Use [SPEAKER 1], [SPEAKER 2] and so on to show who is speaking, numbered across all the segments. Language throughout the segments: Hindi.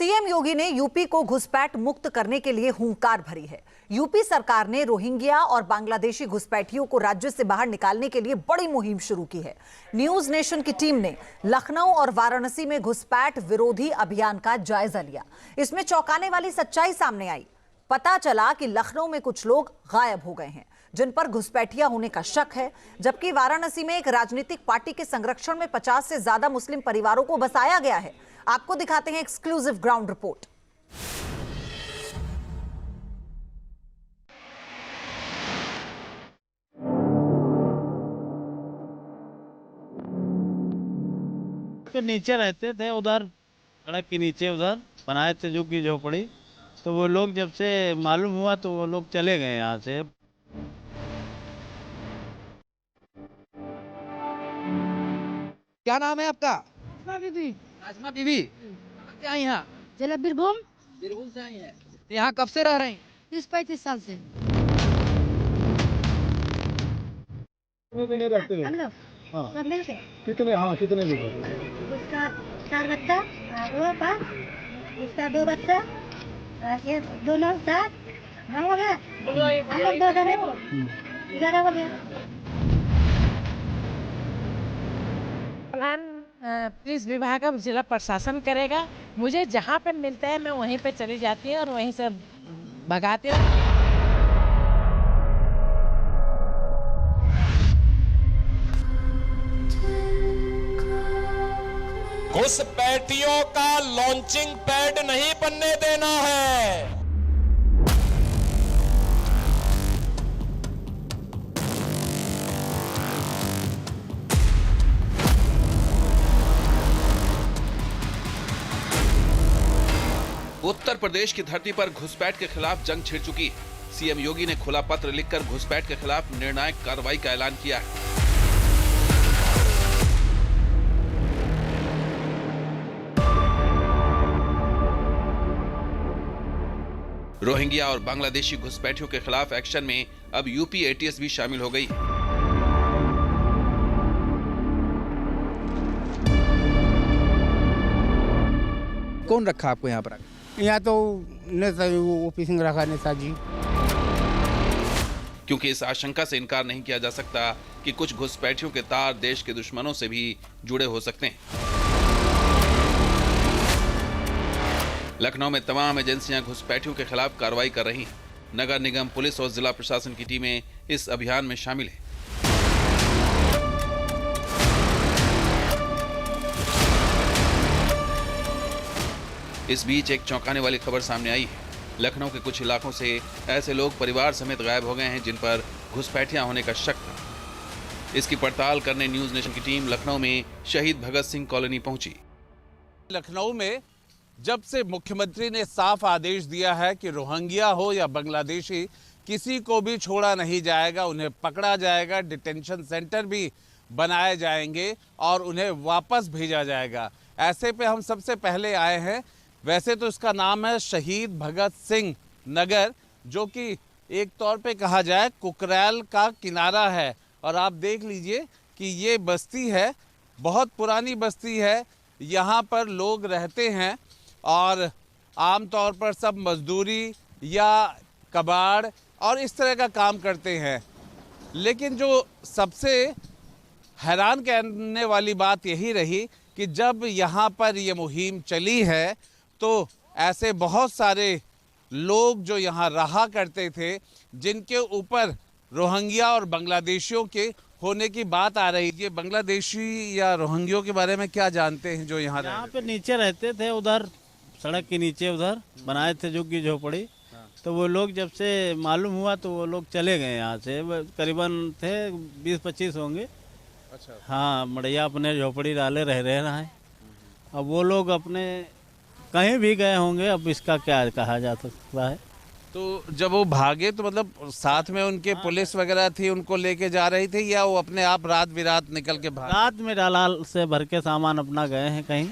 [SPEAKER 1] सीएम योगी ने यूपी को घुसपैठ मुक्त करने के लिए हुंकार भरी है। यूपी सरकार ने रोहिंग्या और बांग्लादेशी घुसपैठियों को राज्य से बाहर निकालने के लिए बड़ी मुहिम शुरू की है। न्यूज नेशन की टीम ने लखनऊ और वाराणसी में घुसपैठ विरोधी अभियान का जायजा लिया। इसमें चौंकाने वाली सच्चाई सामने आई। पता चला कि लखनऊ में कुछ लोग गायब हो गए हैं जिन पर घुसपैठिया होने का शक है, जबकि वाराणसी में एक राजनीतिक पार्टी के संरक्षण में 50 से ज्यादा मुस्लिम परिवारों को बसाया गया है। आपको दिखाते हैं एक्सक्लूसिव ग्राउंड रिपोर्ट।
[SPEAKER 2] के नीचे रहते थे, उधर सड़क के नीचे उधर बनाए थे जो की झोपड़ी। तो वो लोग जब से मालूम हुआ तो वो लोग चले गए यहाँ से।
[SPEAKER 3] क्या नाम है आपका? नाजमा बीबी। क्या यहाँ?
[SPEAKER 4] जिला बीरभूम।
[SPEAKER 3] बीरभूम से आई है। यहाँ कब से रह रही?
[SPEAKER 4] 30-35 साल से।
[SPEAKER 2] रहते
[SPEAKER 4] हम लोग सब मिलके
[SPEAKER 2] कितने? हाँ, कितने लोग?
[SPEAKER 4] उसका 4 बच्चा और वो 5, उसका 2 बच्चा और ये दोनों 7, हम हो गया हम लोग 2 जने 11 हो गया।
[SPEAKER 5] प्लान पुलिस विभाग अब जिला प्रशासन करेगा। मुझे जहाँ पे मिलता है मैं वहीं पे चली जाती हूँ और वहीं से भगाती हूँ।
[SPEAKER 6] घुसपैठियों का लॉन्चिंग पैड नहीं बनने देना है। उत्तर प्रदेश की धरती पर घुसपैठ के खिलाफ जंग छिड़ चुकी है। सीएम योगी ने खुला पत्र लिखकर घुसपैठ के खिलाफ निर्णायक कार्रवाई का ऐलान किया है। रोहिंग्या और बांग्लादेशी घुसपैठियों के खिलाफ एक्शन में अब यूपी एटीएस भी शामिल हो गई।
[SPEAKER 3] कौन रखा आपको यहाँ पर?
[SPEAKER 7] यहाँ तो नेता ओपी सिंह रखा, नेताजी।
[SPEAKER 6] क्योंकि इस आशंका से इनकार नहीं किया जा सकता कि कुछ घुसपैठियों के तार देश के दुश्मनों से भी जुड़े हो सकते हैं। लखनऊ में तमाम एजेंसियां घुसपैठियों के खिलाफ कार्रवाई कर रही हैं। नगर निगम, पुलिस और जिला प्रशासन की टीमें इस अभियान में शामिल हैं। इस बीच एक चौंकाने वाली खबर सामने आई है। लखनऊ के कुछ इलाकों से ऐसे लोग परिवार समेत गायब हो गए हैं जिन पर घुसपैठियां होने का शक था। इसकी पड़ताल करने न्यूज नेशन की टीम लखनऊ में शहीद भगत सिंह कॉलोनी पहुंची।
[SPEAKER 8] लखनऊ में जब से मुख्यमंत्री ने साफ आदेश दिया है कि रोहिंग्या हो या बांग्लादेशी, किसी को भी छोड़ा नहीं जाएगा, उन्हें पकड़ा जाएगा, डिटेंशन सेंटर भी बनाए जाएंगे और उन्हें वापस भेजा जाएगा। ऐसे पे हम सबसे पहले आए हैं। वैसे तो इसका नाम है शहीद भगत सिंह नगर, जो कि एक तौर पे कहा जाए कुकरैल का किनारा है। और आप देख लीजिए कि ये बस्ती है, बहुत पुरानी बस्ती है। यहाँ पर लोग रहते हैं और आमतौर पर सब मजदूरी या कबाड़ और इस तरह का काम करते हैं। लेकिन जो सबसे हैरान करने वाली बात यही रही कि जब यहाँ पर ये मुहिम चली है तो ऐसे बहुत सारे लोग जो यहाँ रहा करते थे, जिनके ऊपर रोहिंग्या और बांग्लादेशियों के होने की बात आ रही है। बांग्लादेशी या रोहिंग्यों के बारे में क्या जानते हैं जो यहाँ
[SPEAKER 2] पे नीचे रहते थे, उधर सड़क के नीचे उधर बनाए थे जो की झोपड़ी। तो वो लोग जब से मालूम हुआ तो वो लोग चले गए यहाँ से। करीबन थे 20-25 होंगे।
[SPEAKER 8] अच्छा।
[SPEAKER 2] हाँ, मड़िया अपने झोपड़ी डाले रह रहे हैं। अब वो लोग अपने कहीं भी गए होंगे, अब इसका क्या कहा जा सकता है।
[SPEAKER 8] तो जब वो भागे तो मतलब साथ में उनके पुलिस वगैरह थी, उनको लेके जा रही थी, या वो अपने आप रात बिरात निकल के भागे?
[SPEAKER 2] रात में डाला से भर के सामान अपना गए हैं कहीं।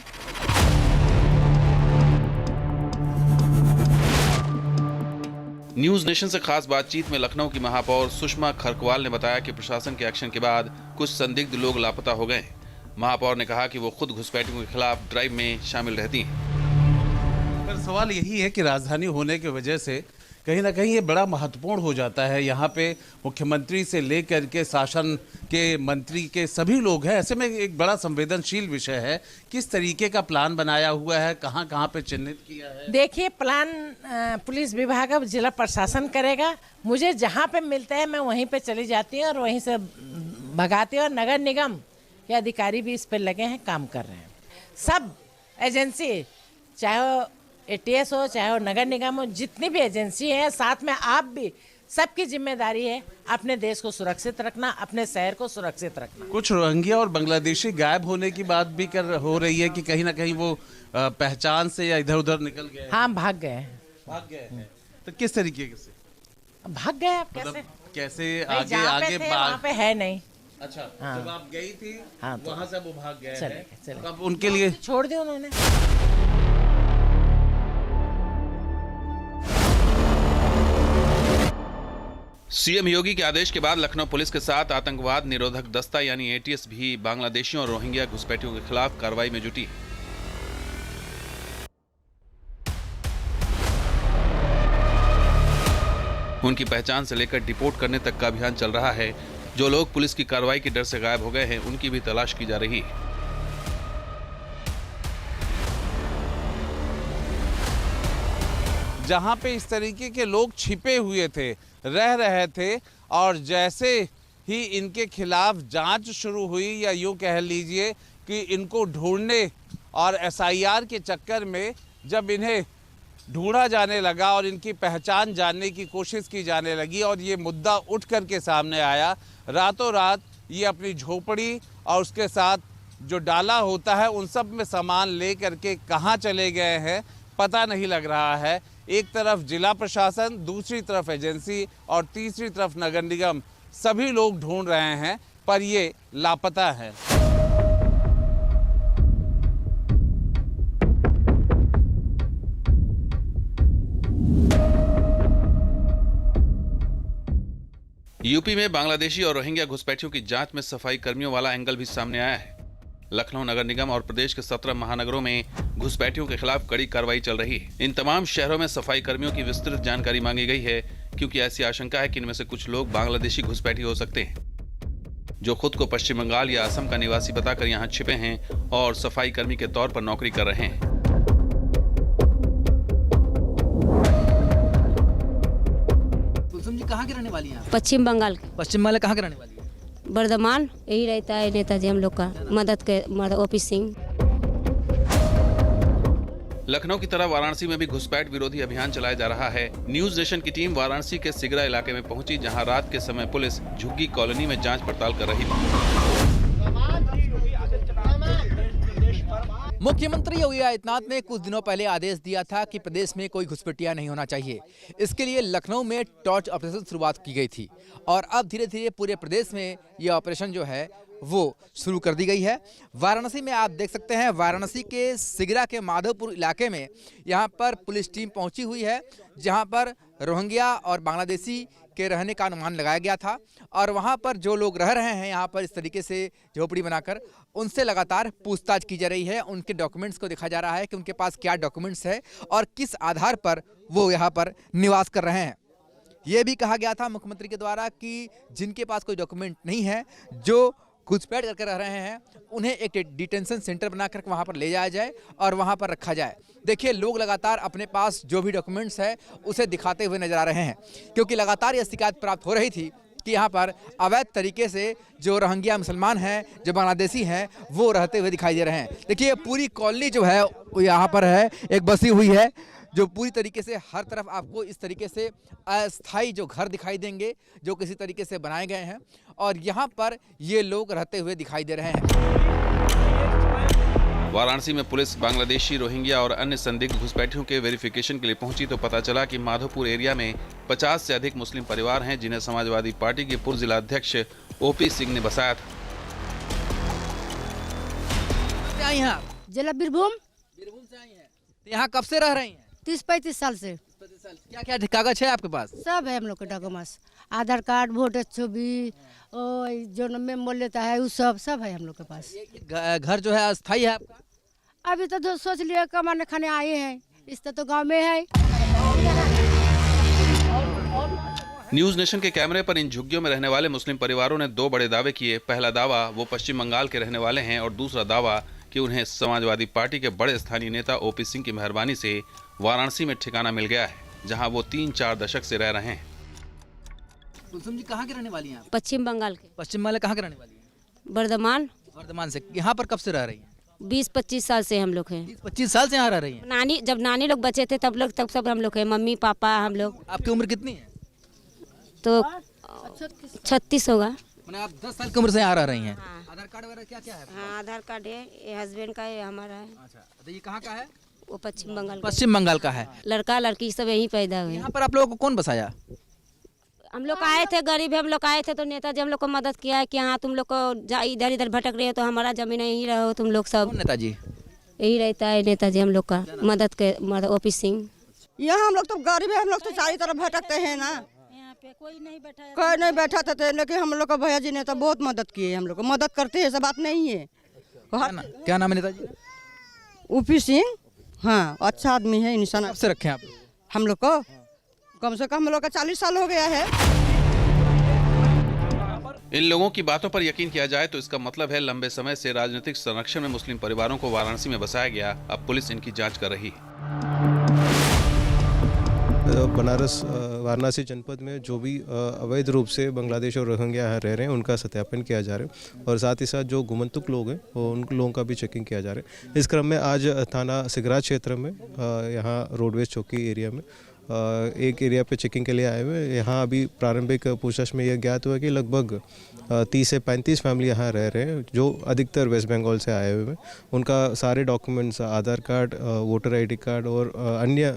[SPEAKER 6] न्यूज नेशन से खास बातचीत में लखनऊ की महापौर सुषमा खरकवाल ने बताया कि प्रशासन के एक्शन के बाद कुछ संदिग्ध लोग लापता हो गए। महापौर ने कहा कि वो खुद घुसपैठियों के खिलाफ ड्राइव में शामिल रहती हैं।
[SPEAKER 8] सवाल यही है कि राजधानी होने की वजह से कहीं ना कहीं ये बड़ा महत्वपूर्ण हो जाता है। यहाँ पे मुख्यमंत्री से लेकर के शासन के मंत्री के सभी लोग हैं, ऐसे में एक बड़ा संवेदनशील विषय है। किस तरीके का प्लान बनाया हुआ है, कहाँ कहाँ पे चिन्हित किया है?
[SPEAKER 5] देखिए, प्लान पुलिस विभाग अब जिला प्रशासन करेगा। मुझे जहाँ पे मिलता है मैं वहीं पे चली जाती हूँ और वहीं से भगाती हूँ। और नगर निगम के अधिकारी भी इस पे लगे हैं, काम कर रहे हैं। सब एजेंसी, चाहे वो ATS हो, चाहे वो नगर निगम हो, जितनी भी एजेंसी है, साथ में आप भी, सबकी जिम्मेदारी है अपने देश को सुरक्षित रखना, अपने शहर को सुरक्षित रखना।
[SPEAKER 8] कुछ रोहिंग्या और बांग्लादेशी गायब होने की बात भी हो रही है कि कहीं ना कहीं वो पहचान से या इधर उधर निकल गए।
[SPEAKER 5] हाँ, भाग गए
[SPEAKER 8] हैं। तो किस तरीके से
[SPEAKER 5] भाग गए? आप कैसे
[SPEAKER 8] कैसे
[SPEAKER 5] भाई,
[SPEAKER 8] आगे
[SPEAKER 5] जहाँ पे
[SPEAKER 8] आगे
[SPEAKER 5] थे, वहाँ पे है नहीं।
[SPEAKER 8] अच्छा,
[SPEAKER 5] हाँ।
[SPEAKER 8] जब आप गई थी
[SPEAKER 5] हाँ, तो
[SPEAKER 8] वहाँ से वो भाग गए हैं।
[SPEAKER 5] चले।
[SPEAKER 8] अब उनके लिए
[SPEAKER 5] छोड़ दिया उन्होंने।
[SPEAKER 6] सीएम योगी के आदेश के बाद लखनऊ पुलिस के साथ आतंकवाद निरोधक दस्ता यानी ATS भी बांग्लादेशियों और रोहिंग्या घुसपैठियों के खिलाफ कार्रवाई में जुटी है। उनकी पहचान से लेकर डिपोर्ट करने तक का अभियान चल रहा है। जो लोग पुलिस की कार्रवाई के डर से गायब हो गए हैं, उनकी भी तलाश की जा रही है।
[SPEAKER 8] जहाँ पे इस तरीके के लोग छिपे हुए थे, रह रहे थे, और जैसे ही इनके खिलाफ जांच शुरू हुई, या यूँ कह लीजिए कि इनको ढूंढने और SIR के चक्कर में जब इन्हें ढूंढा जाने लगा और इनकी पहचान जानने की कोशिश की जाने लगी और ये मुद्दा उठ कर के सामने आया, रातों रात ये अपनी झोपड़ी और उसके साथ जो डाला होता है उन सब में सामान ले करके कहाँ चले गए हैं पता नहीं लग रहा है। एक तरफ जिला प्रशासन, दूसरी तरफ एजेंसी और तीसरी तरफ नगर निगम, सभी लोग ढूंढ रहे हैं पर ये लापता है।
[SPEAKER 6] यूपी में बांग्लादेशी और रोहिंग्या घुसपैठियों की जांच में सफाई कर्मियों वाला एंगल भी सामने आया है। लखनऊ नगर निगम और प्रदेश के 17 महानगरों में घुसपैठियों के खिलाफ कड़ी कार्रवाई चल रही है। इन तमाम शहरों में सफाई कर्मियों की विस्तृत जानकारी मांगी गई है, क्योंकि ऐसी आशंका है कि इनमें से कुछ लोग बांग्लादेशी घुसपैठी हो सकते हैं, जो खुद को पश्चिम बंगाल या असम का निवासी बताकर यहाँ छिपे हैं और सफाई कर्मी के तौर पर नौकरी कर रहे हैं।
[SPEAKER 3] कुलसुम जी कहाँ के रहने वाली हैं?
[SPEAKER 9] पश्चिम बंगाल के।
[SPEAKER 3] पश्चिम बंगाल कहाँ के रहने वाली है?
[SPEAKER 9] बर्धमान। यही रहता है नेताजी हम लोग का मदद के OP सिंह।
[SPEAKER 6] लखनऊ की तरह वाराणसी में भी घुसपैठ विरोधी अभियान चलाया जा रहा है। न्यूज नेशन की टीम वाराणसी के सिगरा इलाके में पहुंची, जहां रात के समय पुलिस झुग्गी कॉलोनी में जांच पड़ताल कर रही थी।
[SPEAKER 3] मुख्यमंत्री योगी आदित्यनाथ ने कुछ दिनों पहले आदेश दिया था कि प्रदेश में कोई घुसपैठिया नहीं होना चाहिए। इसके लिए लखनऊ में टॉर्च ऑपरेशन शुरुआत की गई थी और अब धीरे धीरे पूरे प्रदेश में यह ऑपरेशन जो है वो शुरू कर दी गई है। वाराणसी में आप देख सकते हैं, वाराणसी के सिगरा के माधवपुर इलाके में यहाँ पर पुलिस टीम पहुँची हुई है, जहाँ पर रोहिंग्या और बांग्लादेशी के रहने का अनुमान लगाया गया था और वहाँ पर जो लोग रह रहे हैं यहाँ पर इस तरीके से झोपड़ी बनाकर, उनसे लगातार पूछताछ की जा रही है। उनके डॉक्यूमेंट्स को देखा जा रहा है कि उनके पास क्या डॉक्यूमेंट्स है और किस आधार पर वो यहाँ पर निवास कर रहे हैं। ये भी कहा गया था मुख्यमंत्री के द्वारा कि जिनके पास कोई डॉक्यूमेंट नहीं है, जो घुसपैठ करके रह रहे हैं, उन्हें एक डिटेंशन सेंटर बनाकर वहाँ पर ले जाया जाए और वहाँ पर रखा जाए। देखिए, लोग लगातार अपने पास जो भी डॉक्यूमेंट्स है उसे दिखाते हुए नजर आ रहे हैं, क्योंकि लगातार यह शिकायत प्राप्त हो रही थी कि यहाँ पर अवैध तरीके से जो रोहिंग्या मुसलमान हैं, जो बांग्लादेशी हैं, वो रहते हुए दिखाई दे रहे हैं। देखिए, पूरी कॉलोनी जो है वो यहाँ पर है, एक बसी हुई है, जो पूरी तरीके से हर तरफ आपको इस तरीके से अस्थायी जो घर दिखाई देंगे, जो किसी तरीके से बनाए गए हैं और यहाँ पर ये लोग रहते हुए दिखाई दे रहे हैं।
[SPEAKER 6] वाराणसी में पुलिस बांग्लादेशी, रोहिंग्या और अन्य संदिग्ध घुसपैठियों के वेरिफिकेशन के लिए पहुंची तो पता चला कि माधोपुर एरिया में 50 से अधिक मुस्लिम परिवार हैं, जिन्हें समाजवादी पार्टी के पूर्व जिला अध्यक्ष OP सिंह ने बसाया था।
[SPEAKER 9] जिला बीरभूम।
[SPEAKER 3] बीरभूम से आई हैं। यहाँ कब से रह रही हैं?
[SPEAKER 9] 30-35 साल से।
[SPEAKER 3] क्या क्या कागज है आपके पास?
[SPEAKER 9] सब है हम लोग के डॉक्यूमेंट्स, आधार कार्ड, वोटर छवि, जो मेमो लेता है वो सब है हम लोग के पास।
[SPEAKER 3] घर जो है अस्थायी है आपका?
[SPEAKER 9] अभी तो सोच लिया कमाने खाने आए हैं, इससे तो गांव में है।
[SPEAKER 6] न्यूज नेशन के कैमरे पर इन झुग्गियों में रहने वाले मुस्लिम परिवारों ने 2 बड़े दावे किए। पहला दावा वो पश्चिम बंगाल के रहने वाले हैं और दूसरा दावा कि उन्हें समाजवादी पार्टी के बड़े स्थानीय नेता ओपी सिंह की मेहरबानी से वाराणसी में ठिकाना मिल गया है, जहां वो 3-4 दशक से रह रहे हैं।
[SPEAKER 3] कुलसुम जी कहाँ के रहने वाली हैं आप?
[SPEAKER 10] पश्चिम बंगाल के।
[SPEAKER 3] पश्चिम बंगाल कहाँ के रहने वाली हैं?
[SPEAKER 10] वर्धमान।
[SPEAKER 3] वर्धमान से। यहाँ पर कब से रह रही हैं?
[SPEAKER 10] 20-25 साल से हम लोग हैं।
[SPEAKER 3] 25 साल से यहाँ रह रही हैं?
[SPEAKER 10] जब नानी लोग बचे थे तब सब हम लोग हैं, मम्मी पापा हम लोग।
[SPEAKER 3] आपकी उम्र कितनी है?
[SPEAKER 10] तो 36 होगा।
[SPEAKER 3] मैंने आप 10 साल की उम्र से यहाँ रह रही हैं।
[SPEAKER 10] हाँ।
[SPEAKER 3] आधार कार्ड वगैरह क्या क्या है?
[SPEAKER 10] हाँ, आधार कार्ड है, ये हस्बैंड का है, हमारा है।
[SPEAKER 3] अच्छा, तो ये कहाँ का है?
[SPEAKER 10] वो पश्चिम बंगाल का।
[SPEAKER 3] पश्चिम बंगाल का है।
[SPEAKER 10] लड़का लड़की सब यहीं पैदा हुए।
[SPEAKER 3] यहाँ पर आप लोगों को कौन बसाया?
[SPEAKER 10] हम लोग आए थे, गरीब हम लोग आए थे तो नेताजी हम लोग को मदद किया है कि हाँ तुम लोग को इधर इधर भटक रहे हो तो हमारा जमीन यहीं रहो तुम लोग सब।
[SPEAKER 3] नेताजी
[SPEAKER 10] यही रहता है नेताजी हम लोग का मदद के ओपी सिंह।
[SPEAKER 11] यहाँ हम लोग तो गरीब है, हम लोग तो चारों तरफ भटकते हैं ना।
[SPEAKER 10] यहाँ पे कोई नहीं
[SPEAKER 11] बैठा था लेकिन हम लोग का भैया जी ने तो बहुत मदद की है, हम लोग को मदद करते हैं, ऐसा बात नहीं है।
[SPEAKER 3] क्या नाम है नेताजी?
[SPEAKER 11] ओपी सिंह। हाँ, अच्छा आदमी है, इंसान।
[SPEAKER 3] कब से रखे आप?
[SPEAKER 11] हम लोग को कम से कम हम लोग का 40 साल हो गया है।
[SPEAKER 6] इन लोगों की बातों पर यकीन किया जाए तो इसका मतलब है लंबे समय से राजनीतिक संरक्षण में मुस्लिम परिवारों को वाराणसी में बसाया गया। अब पुलिस इनकी जांच कर रही है।
[SPEAKER 12] बनारस वाराणसी जनपद में जो भी अवैध रूप से बांग्लादेश और रोहिंग्या यहाँ रह रहे हैं उनका सत्यापन किया जा रहा है और साथ ही साथ जो गुमंतुक लोग हैं वो उन लोगों का भी चेकिंग किया जा रहा है। इस क्रम में आज थाना सिगरा क्षेत्र में यहाँ रोडवेज चौकी एरिया में एक एरिया पे चेकिंग के लिए आए हुए। यहाँ अभी प्रारंभिक पूछताछ में यह ज्ञात हुआ कि लगभग 30 से 35 फैमिली यहाँ रह रहे हैं जो अधिकतर वेस्ट बंगाल से आए हुए हैं। उनका सारे डॉक्यूमेंट्स, आधार कार्ड, वोटर आईडी कार्ड और अन्य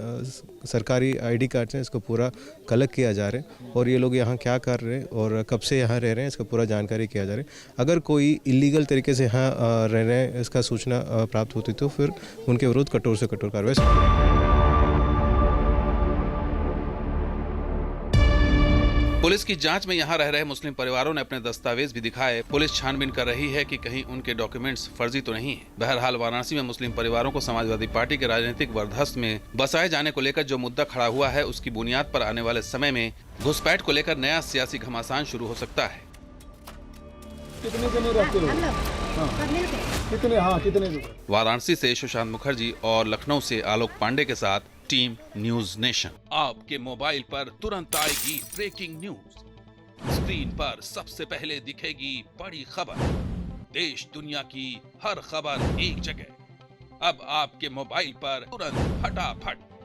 [SPEAKER 12] सरकारी आईडी कार्ड हैं, इसको पूरा कलेक्ट किया जा रहा है और ये लोग यहाँ क्या कर रहे हैं और कब से यहाँ रह रहे हैं इसका पूरा जानकारी किया जा रहा है। अगर कोई इलीगल तरीके से यहाँ रह रहे हैं इसका सूचना प्राप्त होती तो फिर उनके विरुद्ध कठोर से कठोर कार्रवाई।
[SPEAKER 6] पुलिस की जांच में यहाँ रह रहे मुस्लिम परिवारों ने अपने दस्तावेज भी दिखाए। पुलिस छानबीन कर रही है कि कहीं उनके डॉक्यूमेंट्स फर्जी तो नहीं है। बहरहाल वाराणसी में मुस्लिम परिवारों को समाजवादी पार्टी के राजनीतिक वरदहस्त में बसाए जाने को लेकर जो मुद्दा खड़ा हुआ है उसकी बुनियाद पर आने वाले समय में घुसपैठ को लेकर नया सियासी घमासान शुरू हो सकता है। वाराणसी से सुशांत मुखर्जी और लखनऊ से आलोक पांडे के साथ टीम न्यूज नेशन। आपके मोबाइल पर तुरंत आएगी ब्रेकिंग न्यूज, स्क्रीन पर सबसे पहले दिखेगी बड़ी खबर, देश दुनिया की हर खबर एक जगह। अब आपके मोबाइल पर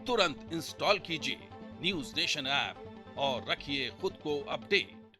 [SPEAKER 6] तुरंत इंस्टॉल कीजिए न्यूज नेशन ऐप और रखिए खुद को अपडेट।